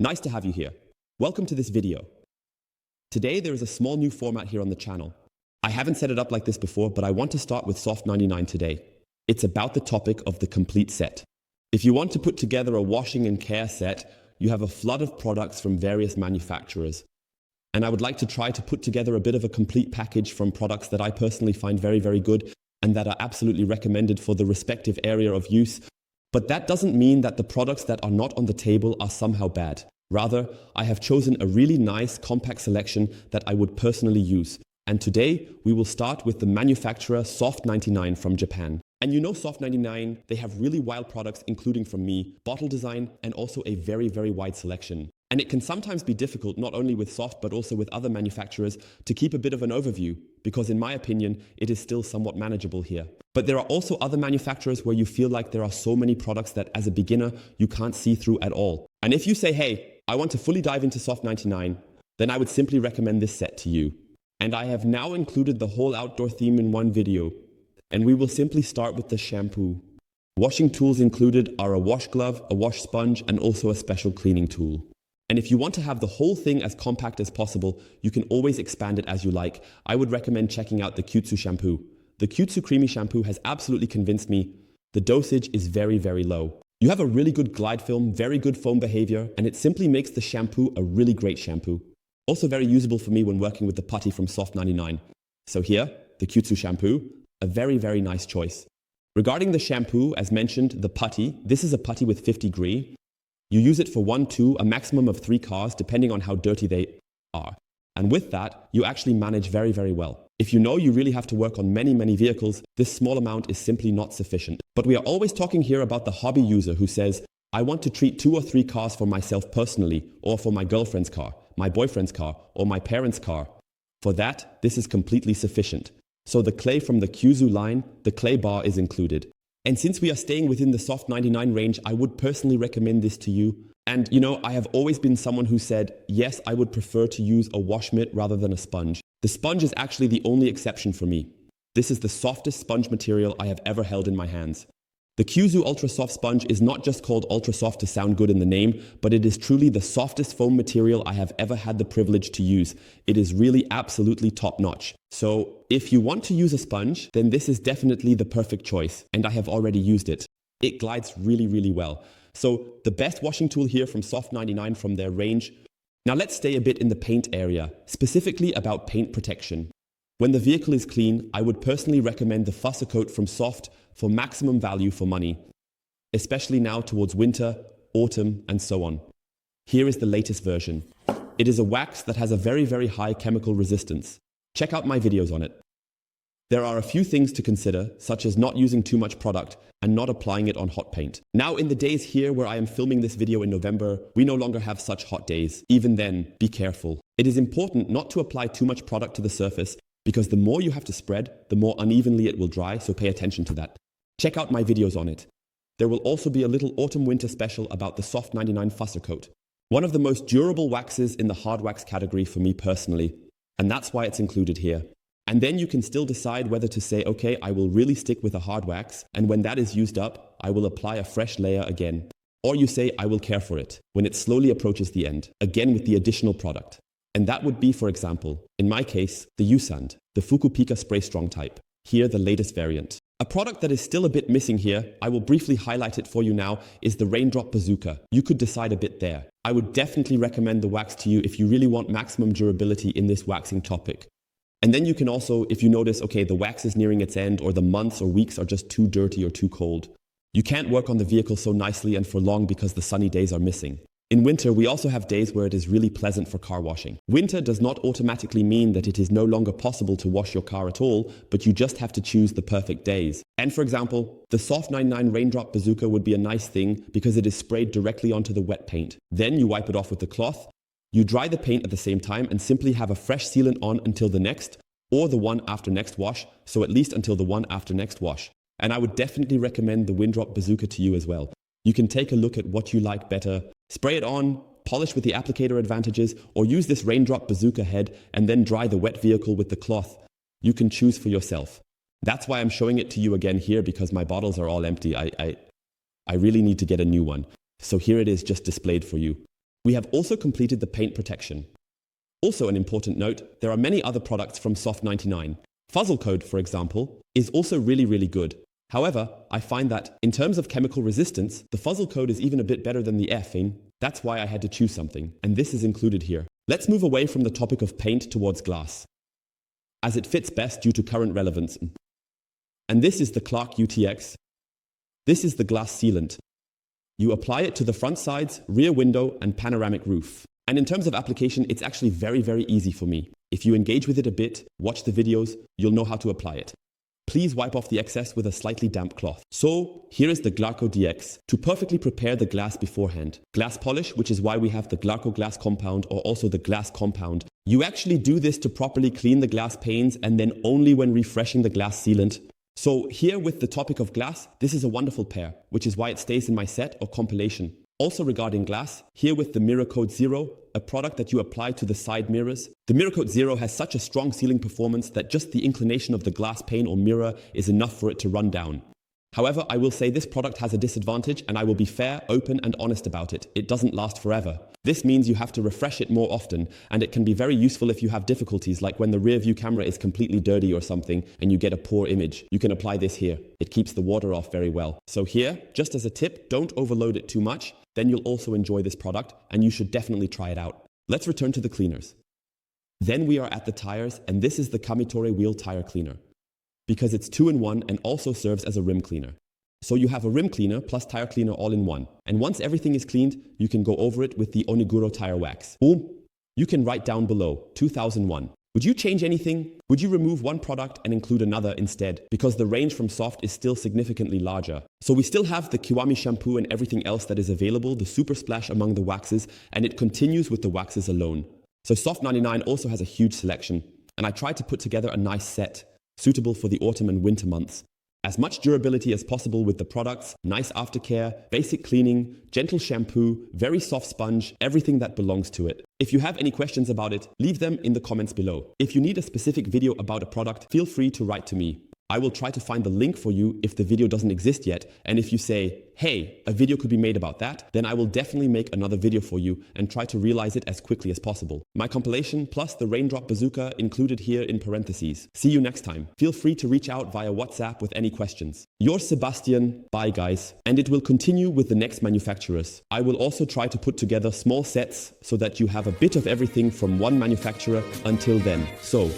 Nice to have you here. Welcome to this video. Today there is a small new format here on the channel. I haven't set it up like this before, but I want to start with Soft99 today. It's about the topic of the complete set. If you want to put together a washing and care set, you have a flood of products from various manufacturers. And I would like to try to put together a bit of a complete package from products that I personally find very, very good and that are absolutely recommended for the respective area of use. But that doesn't mean that the products that are not on the table are somehow bad. Rather, I have chosen a really nice compact selection that I would personally use. And today, we will start with the manufacturer Soft99 from Japan. And you know Soft99, they have really wild products including from me, bottle design, and also a very, very wide selection. And it can sometimes be difficult, not only with Soft, but also with other manufacturers, to keep a bit of an overview, because in my opinion, it is still somewhat manageable here. But there are also other manufacturers where you feel like there are so many products that as a beginner, you can't see through at all. And if you say, hey, I want to fully dive into Soft99, then I would simply recommend this set to you. And I have now included the whole outdoor theme in one video. And we will simply start with the shampoo. Washing tools included are a wash glove, a wash sponge, and also a special cleaning tool. And if you want to have the whole thing as compact as possible, you can always expand it as you like. I would recommend checking out the Qjutsu shampoo. The Qjutsu creamy shampoo has absolutely convinced me. The dosage is very, very low. You have a really good glide film, very good foam behavior, and it simply makes the shampoo a really great shampoo. Also very usable for me when working with the putty from Soft99. So here, the Qjutsu shampoo, a very, very nice choice. Regarding the shampoo, as mentioned, the putty, this is a putty with 50 grit. You use it for 1, 2, a maximum of 3 cars, depending on how dirty they are. And with that, you actually manage very, very well. If you know you really have to work on many, many vehicles, this small amount is simply not sufficient. But we are always talking here about the hobby user who says, I want to treat 2 or 3 cars for myself personally, or for my girlfriend's car, my boyfriend's car, or my parents' car. For that, this is completely sufficient. So the clay from the Qjutsu line, the clay bar is included. And since we are staying within the Soft99 range, I would personally recommend this to you. And you know, I have always been someone who said, yes, I would prefer to use a wash mitt rather than a sponge. The sponge is actually the only exception for me. This is the softest sponge material I have ever held in my hands. The Qjutsu Ultra Soft Sponge is not just called Ultra Soft to sound good in the name, but it is truly the softest foam material I have ever had the privilege to use. It is really absolutely top notch. So if you want to use a sponge, then this is definitely the perfect choice, and I have already used it. It glides really, really well. So the best washing tool here from Soft99 from their range. Now let's stay a bit in the paint area, specifically about paint protection. When the vehicle is clean, I would personally recommend the Fusso coat from Soft for maximum value for money, especially now towards winter, autumn, and so on. Here is the latest version. It is a wax that has a very, very high chemical resistance. Check out my videos on it. There are a few things to consider, such as not using too much product and not applying it on hot paint. Now, in the days here where I am filming this video in November, we no longer have such hot days. Even then, be careful. It is important not to apply too much product to the surface, because the more you have to spread, the more unevenly it will dry, so pay attention to that. Check out my videos on it. There will also be a little autumn-winter special about the Soft99 Fusso coat. One of the most durable waxes in the hard wax category for me personally, and that's why it's included here. And then you can still decide whether to say, okay, I will really stick with a hard wax, and when that is used up, I will apply a fresh layer again. Or you say, I will care for it, when it slowly approaches the end, again with the additional product. And that would be, for example, in my case, the Usand, the Fukupika Spray Strong type. Here, the latest variant. A product that is still a bit missing here, I will briefly highlight it for you now, is the Raindrop Bazooka. You could decide a bit there. I would definitely recommend the wax to you if you really want maximum durability in this waxing topic. And then you can also, if you notice, okay, the wax is nearing its end or the months or weeks are just too dirty or too cold. You can't work on the vehicle so nicely and for long because the sunny days are missing. In winter, we also have days where it is really pleasant for car washing. Winter does not automatically mean that it is no longer possible to wash your car at all, but you just have to choose the perfect days. And for example, the Soft99 Raindrop Bazooka would be a nice thing because it is sprayed directly onto the wet paint. Then you wipe it off with the cloth, you dry the paint at the same time and simply have a fresh sealant on until the next, or the one after next wash, so at least until the one after next wash. And I would definitely recommend the Raindrop Bazooka to you as well. You can take a look at what you like better, spray it on, polish with the applicator advantages, or use this Raindrop Bazooka head and then dry the wet vehicle with the cloth. You can choose for yourself. That's why I'm showing it to you again here, because my bottles are all empty. I really need to get a new one. So here it is, just displayed for you. We have also completed the paint protection. Also an important note, there are many other products from Soft99. Fuzzle Code, for example, is also really good. However, I find that in terms of chemical resistance, the Fuzzle Code is even a bit better than the Airfine. That's why I had to choose something, and this is included here. Let's move away from the topic of paint towards glass, as it fits best due to current relevance. And this is the Clark UTX. This is the glass sealant. You apply it to the front sides, rear window, and panoramic roof. And in terms of application, it's actually very easy for me. If you engage with it a bit, watch the videos, you'll know how to apply it. Please wipe off the excess with a slightly damp cloth. So, here is the Glaco DX to perfectly prepare the glass beforehand. Glass polish, which is why we have the Glaco glass compound or also the glass compound. You actually do this to properly clean the glass panes and then only when refreshing the glass sealant. So here with the topic of glass, this is a wonderful pair, which is why it stays in my set or compilation. Also regarding glass, here with the Mirror Coat Zero, a product that you apply to the side mirrors. The Mirror Coat Zero has such a strong sealing performance that just the inclination of the glass pane or mirror is enough for it to run down. However, I will say this product has a disadvantage and I will be fair, open and honest about it. It doesn't last forever. This means you have to refresh it more often, and it can be very useful if you have difficulties like when the rear view camera is completely dirty or something and you get a poor image. You can apply this here. It keeps the water off very well. So here, just as a tip, don't overload it too much, then you'll also enjoy this product and you should definitely try it out. Let's return to the cleaners. Then we are at the tires, and this is the Kamitore wheel tire cleaner, because it's 2-in-1 and also serves as a rim cleaner. So you have a rim cleaner plus tire cleaner all in one. And once everything is cleaned, you can go over it with the Oniguro tire wax. Boom! You can write down below, 2001. Would you change anything? Would you remove one product and include another instead? Because the range from Soft is still significantly larger. So we still have the Kiwami shampoo and everything else that is available, the super splash among the waxes, and it continues with the waxes alone. So Soft99 also has a huge selection, and I tried to put together a nice set, suitable for the autumn and winter months. As much durability as possible with the products, nice aftercare, basic cleaning, gentle shampoo, very soft sponge, everything that belongs to it. If you have any questions about it, leave them in the comments below. If you need a specific video about a product, feel free to write to me. I will try to find the link for you if the video doesn't exist yet, and if you say, hey, a video could be made about that, then I will definitely make another video for you and try to realize it as quickly as possible. My compilation plus the raindrop bazooka included here in parentheses. See you next time. Feel free to reach out via WhatsApp with any questions. Yours Sebastian, bye guys. And it will continue with the next manufacturers. I will also try to put together small sets so that you have a bit of everything from one manufacturer until then. So,